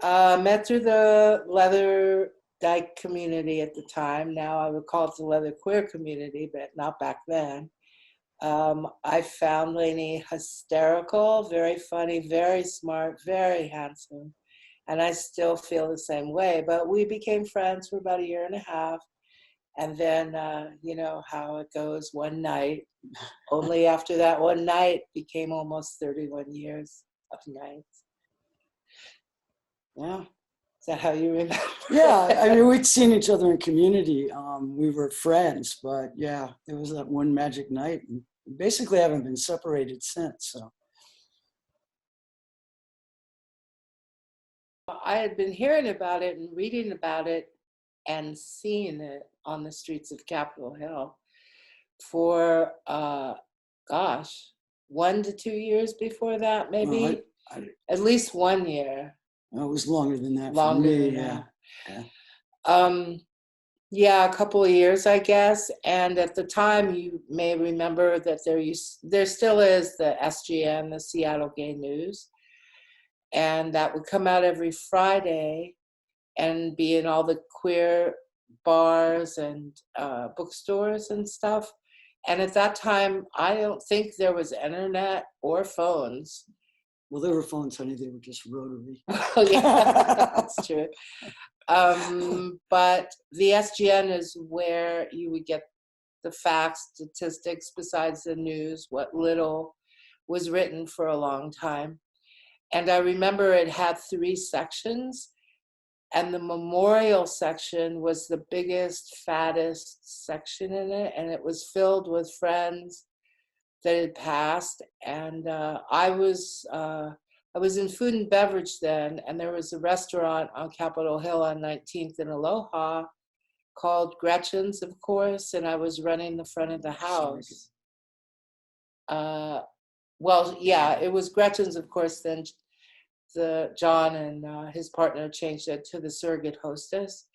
met through the leather dyke community at the time. Now I would call it the leather queer community, but not back then. I found Lainy hysterical, very funny, very smart, very handsome. And I still feel the same way. But we became friends for about a year and a half. And then, you know how it goes, one night. Only after that one night became almost 31 years of nights. Yeah. Is that how you remember? Yeah, I mean, we'd seen each other in community. We were friends, but yeah, there was that one magic night. And basically haven't been separated since. So I had been hearing about it and reading about it and seeing it on the streets of Capitol Hill for, gosh, 1 to 2 years before that, maybe. At least 1 year. It was longer than that Longer for me, than yeah. that. Yeah, a couple of years, I guess. And at the time, you may remember that there still is the SGN, the Seattle Gay News. And that would come out every Friday and be in all the queer bars and bookstores and stuff. And at that time, I don't think there was internet or phones. Well, there were phones, honey. They were just rotary. Oh, yeah, that's true. But the SGN is where you would get the facts, statistics, besides the news, what little was written for a long time. And I remember it had 3 sections, and the memorial section was the biggest, fattest section in it, and it was filled with friends that had passed. And I was in food and beverage then, and there was a restaurant on Capitol Hill on 19th and Aloha called Gretchen's, of course, and I was running the front of the house. Well, yeah, it was Gretchen's, of course. Then John and his partner changed it to the Surrogate Hostess.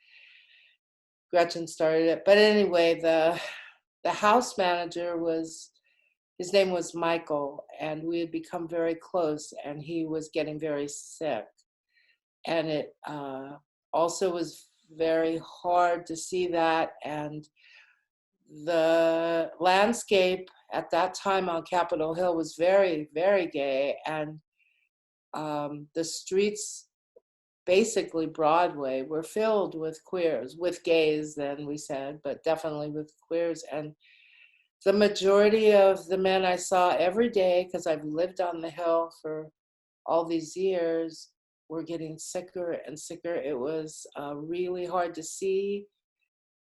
Gretchen started it, but anyway, the house manager his name was Michael, and we had become very close, and he was getting very sick. And it also was very hard to see that. And the landscape at that time on Capitol Hill was very, very gay. And the streets, basically Broadway, were filled with queers, with gays then, we said, but definitely with queers. And the majority of the men I saw every day, because I've lived on the Hill for all these years, were getting sicker and sicker. It was really hard to see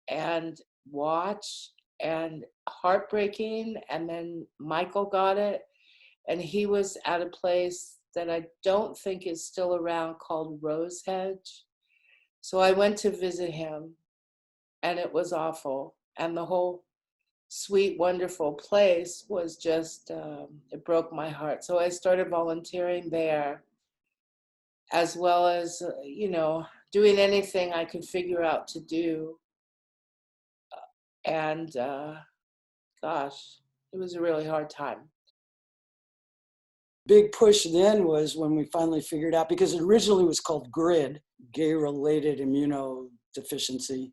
and watch and heartbreaking. And then Michael got it, and he was at a place that I don't think is still around called Rose Hedge. So I went to visit him, and it was awful. And the whole sweet, wonderful place was just, it broke my heart. So I started volunteering there, as well as, doing anything I could figure out to do. And gosh, it was a really hard time. Big push then was when we finally figured out, because it originally was called GRID, gay-related immunodeficiency.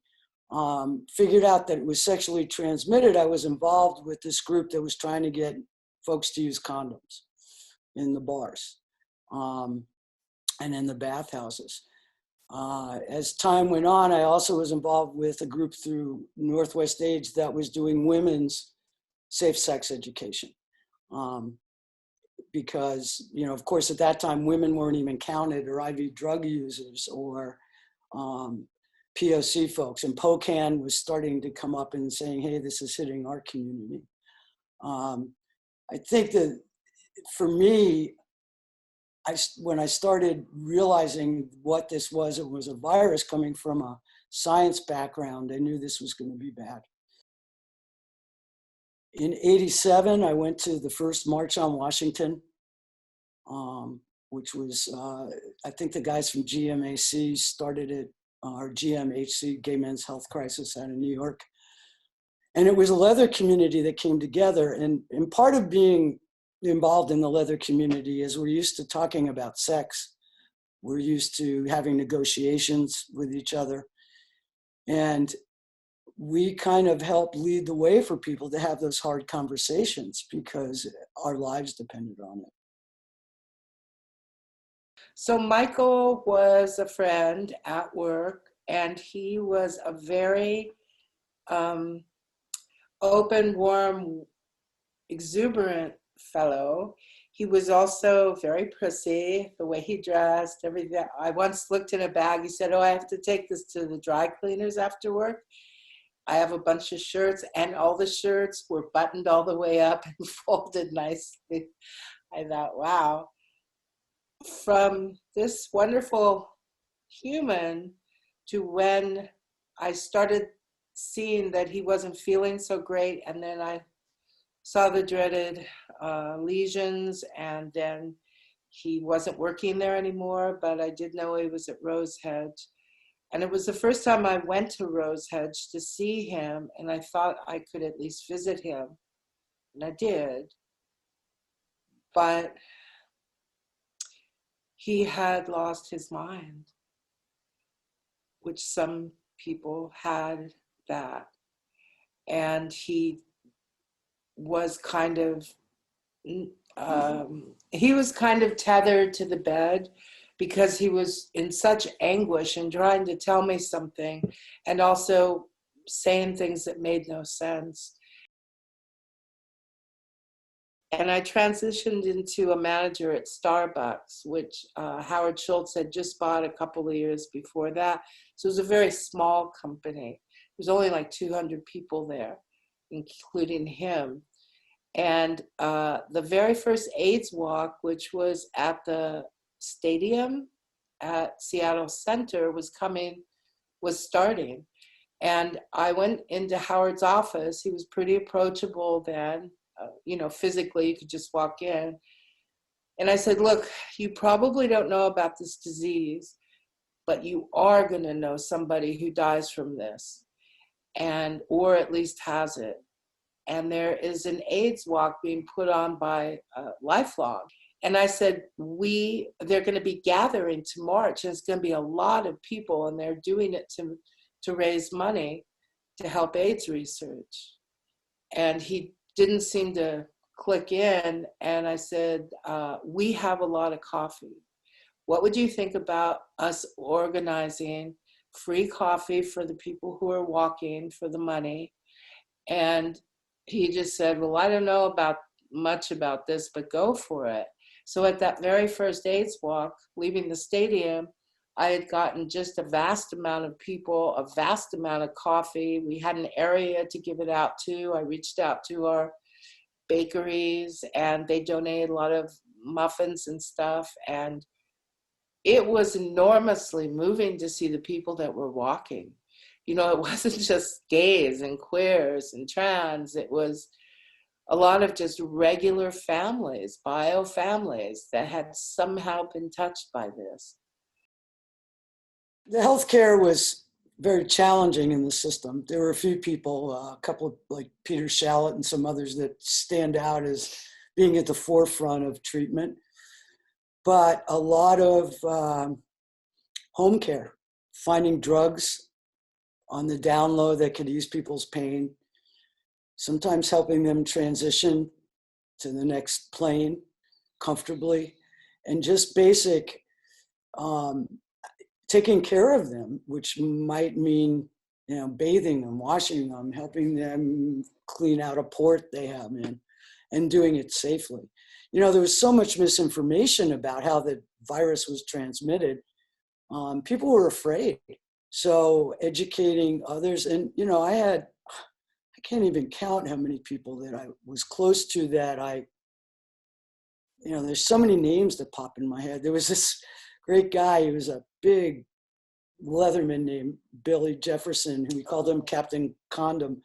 Figured out that it was sexually transmitted. I was involved with this group that was trying to get folks to use condoms in the bars and in the bathhouses. As time went on, I also was involved with a group through Northwest AIDS that was doing women's safe sex education. Because, of course, at that time, women weren't even counted, or IV drug users, or POC folks. And POCAN was starting to come up and saying, hey, this is hitting our community. I think that for me, when I started realizing what this was, it was a virus coming from a science background. I knew this was going to be bad. In '87, I went to the first March on Washington, which was, I think the guys from GMAC started it, or GMHC, Gay Men's Health Crisis, out of New York. And it was a leather community that came together. And part of being involved in the leather community is we're used to talking about sex, We're used to having negotiations with each other. And we kind of help lead the way for people to have those hard conversations because our lives depended on it. So Michael was a friend at work, and he was a very open, warm, exuberant fellow. He was also very prissy, the way he dressed, everything. I once looked in a bag. He said, "Oh, I have to take this to the dry cleaners after work. I have a bunch of shirts," and all the shirts were buttoned all the way up and folded nicely. I thought, wow. From this wonderful human to when I started seeing that he wasn't feeling so great, and then I saw the dreaded lesions, and then he wasn't working there anymore, but I did know he was at Rosehedge. And it was the first time I went to Rosehedge to see him, and I thought I could at least visit him, and I did. But he had lost his mind, which some people had that. And he was kind of tethered to the bed because he was in such anguish and trying to tell me something and also saying things that made no sense. And I transitioned into a manager at Starbucks, which Howard Schultz had just bought a couple of years before that. So it was a very small company. There was only like 200 people there, including him. And the very first AIDS walk, which was at the stadium at Seattle Center, was starting. And I went into Howard's office. He was pretty approachable then. Physically, you could just walk in. And I said, "Look, you probably don't know about this disease, but you are going to know somebody who dies from this, or at least has it. And there is an AIDS walk being put on by Lifelong." And I said, they're going to be gathering to march, and it's going to be a lot of people, and they're doing it to raise money to help AIDS research. And he didn't seem to click in. And I said, "We have a lot of coffee. What would you think about us organizing free coffee for the people who are walking for the money?" And he just said, "Well, I don't know much about this, but go for it." So at that very first AIDS walk, leaving the stadium, I had gotten just a vast amount of people, a vast amount of coffee. We had an area to give it out to. I reached out to our bakeries, and they donated a lot of muffins and stuff. And it was enormously moving to see the people that were walking. It wasn't just gays and queers and trans. It was a lot of just regular families, bio families that had somehow been touched by this. The healthcare was very challenging in the system. There were a few people, a couple of, like Peter Shallot and some others, that stand out as being at the forefront of treatment. But a lot of home care, finding drugs on the down low that could ease people's pain, sometimes helping them transition to the next plane comfortably, and just basic taking care of them, which might mean, bathing them, washing them, helping them clean out a port they have in, and doing it safely. There was so much misinformation about how the virus was transmitted. People were afraid. So educating others, and, I can't even count how many people that I was close to that there's so many names that pop in my head. There was this great guy. He was a big Leatherman named Billy Jefferson, who we called him Captain Condom.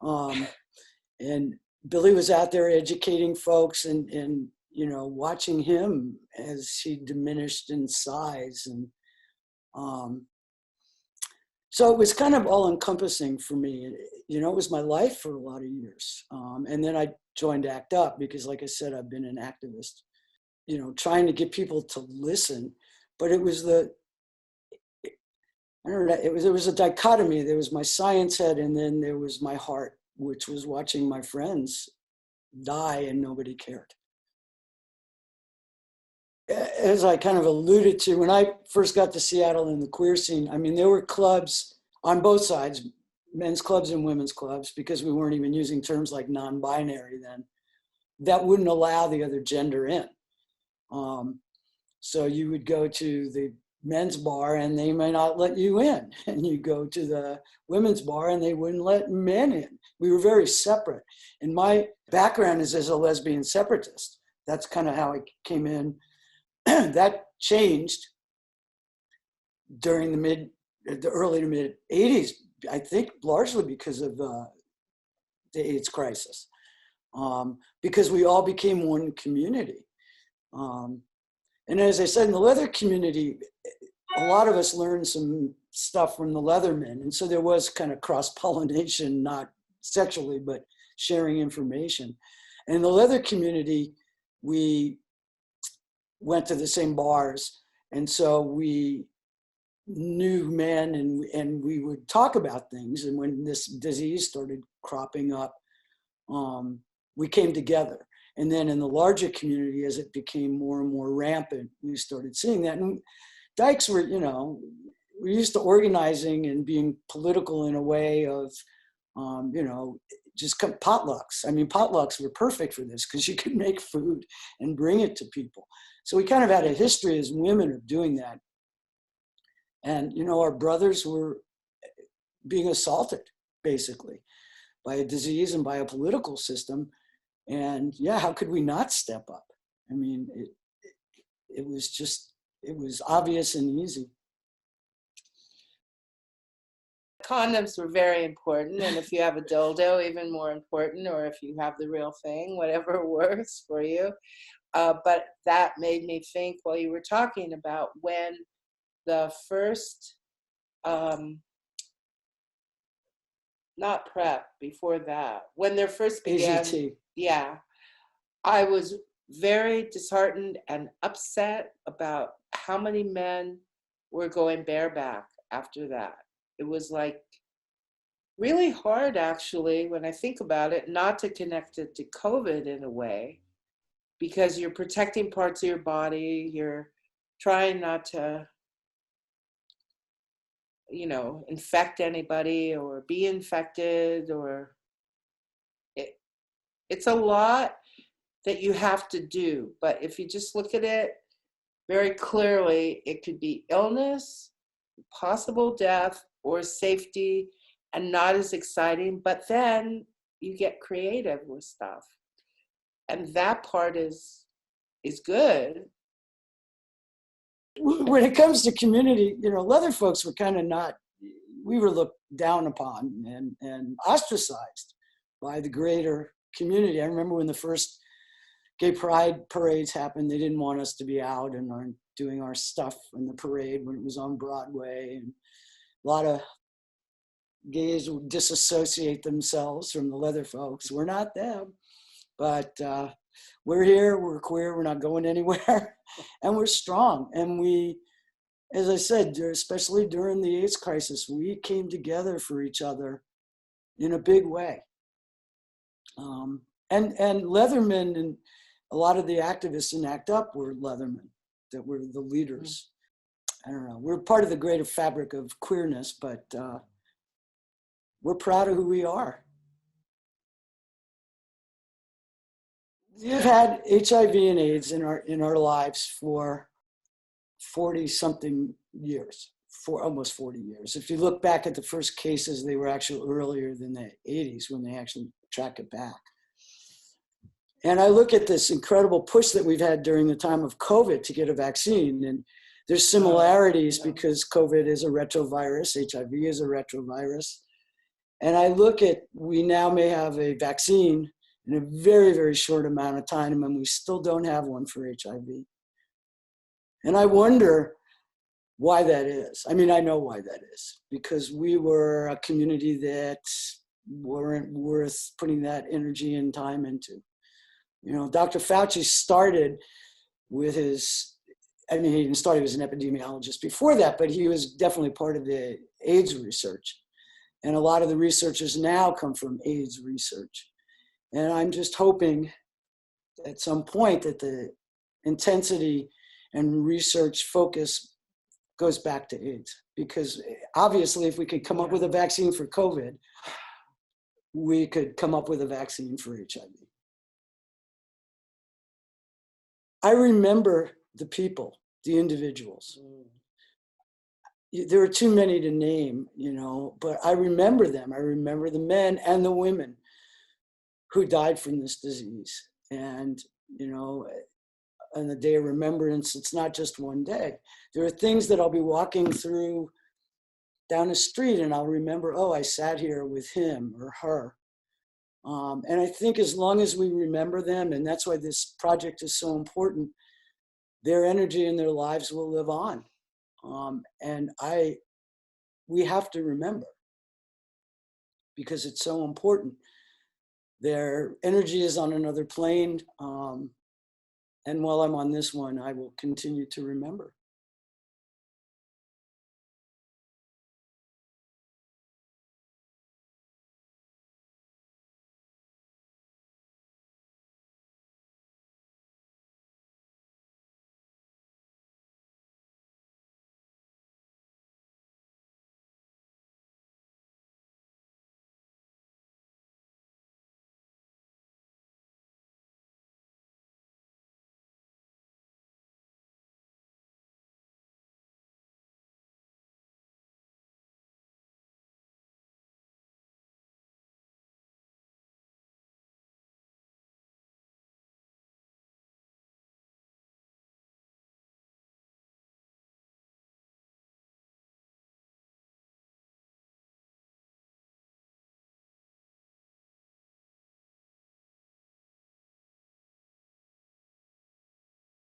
And Billy was out there educating folks and watching him as he diminished in size. And so it was kind of all encompassing for me. It was my life for a lot of years. And then I joined ACT UP because, like I said, I've been an activist, trying to get people to listen. but it was the, I don't know, it was a dichotomy. There was my science head, and then there was my heart, which was watching my friends die and nobody cared. As I kind of alluded to, when I first got to Seattle in the queer scene, I mean, there were clubs on both sides, men's clubs and women's clubs, because we weren't even using terms like non-binary then, that wouldn't allow the other gender in. So you would go to the men's bar and they may not let you in. And you go to the women's bar and they wouldn't let men in. We were very separate. And my background is as a lesbian separatist. That's kind of how I came in. That changed during the early to mid 80s, I think largely because of the AIDS crisis, because we all became one community. And as I said, in the leather community, a lot of us learned some stuff from the Leathermen. And so there was kind of cross-pollination, not sexually, but sharing information. And in the leather community, we went to the same bars. And so we knew men and we would talk about things. And when this disease started cropping up, we came together. And then in the larger community, as it became more and more rampant, we started seeing that. And dykes were, we're used to organizing and being political in a way of, just potlucks. I mean, potlucks were perfect for this because you could make food and bring it to people. So we kind of had a history as women of doing that. And, our brothers were being assaulted, basically, by a disease and by a political system. And yeah, how could we not step up? I mean, it was obvious and easy. Condoms were very important. And if you have a dildo, even more important, or if you have the real thing, whatever works for you. But that made me think while you were talking about when the first, not PrEP, before that, when there first began, AZT. Yeah, I was very disheartened and upset about how many men were going bareback after that. It was like really hard, actually, when I think about it, not to connect it to COVID in a way, because you're protecting parts of your body, you're trying not to, infect anybody or be infected, or it's a lot that you have to do. But if you just look at it very clearly, it could be illness, possible death, or safety, and not as exciting. But then you get creative with stuff. And that part is good. When it comes to community, leather folks were kind of we were looked down upon and ostracized by the greater community. I remember when the first gay pride parades happened, they didn't want us to be out and doing our stuff in the parade when it was on Broadway. And a lot of gays would disassociate themselves from the leather folks. We're not them, but we're here, we're queer, we're not going anywhere, and we're strong. And we, as I said, especially during the AIDS crisis, we came together for each other in a big way. And Leathermen and a lot of the activists in ACT UP were Leathermen, that were the leaders. I don't know, we're part of the greater fabric of queerness, but we're proud of who we are. We've had HIV and AIDS in our lives for 40-something years, for almost 40 years. If you look back at the first cases, they were actually earlier than the 80s when they actually tracked it back. And I look at this incredible push that we've had during the time of COVID to get a vaccine. And there's similarities because COVID is a retrovirus, HIV is a retrovirus. And I look at, we now may have a vaccine in a very, very short amount of time, and we still don't have one for HIV. And I wonder why that is. I mean, I know why that is, because we were a community that weren't worth putting that energy and time into. Dr. Fauci started with his I mean, he didn't start, he was an epidemiologist before that, but he was definitely part of the AIDS research. And a lot of the researchers now come from AIDS research. And I'm just hoping at some point that the intensity and research focus goes back to AIDS. Because obviously, if we could come up with a vaccine for COVID, we could come up with a vaccine for HIV. I remember the people, the individuals. There are too many to name, you know, but I remember them. I remember the men and the women who died from this disease. And, you know, on the day of remembrance, it's not just one day. There are things that I'll be walking through down the street and I'll remember, oh, I sat here with him or her. And I think as long as we remember them, and that's why this project is so important, their energy and their lives will live on. And we have to remember, because it's so important. Their energy is on another plane. And while I'm on this one, I will continue to remember.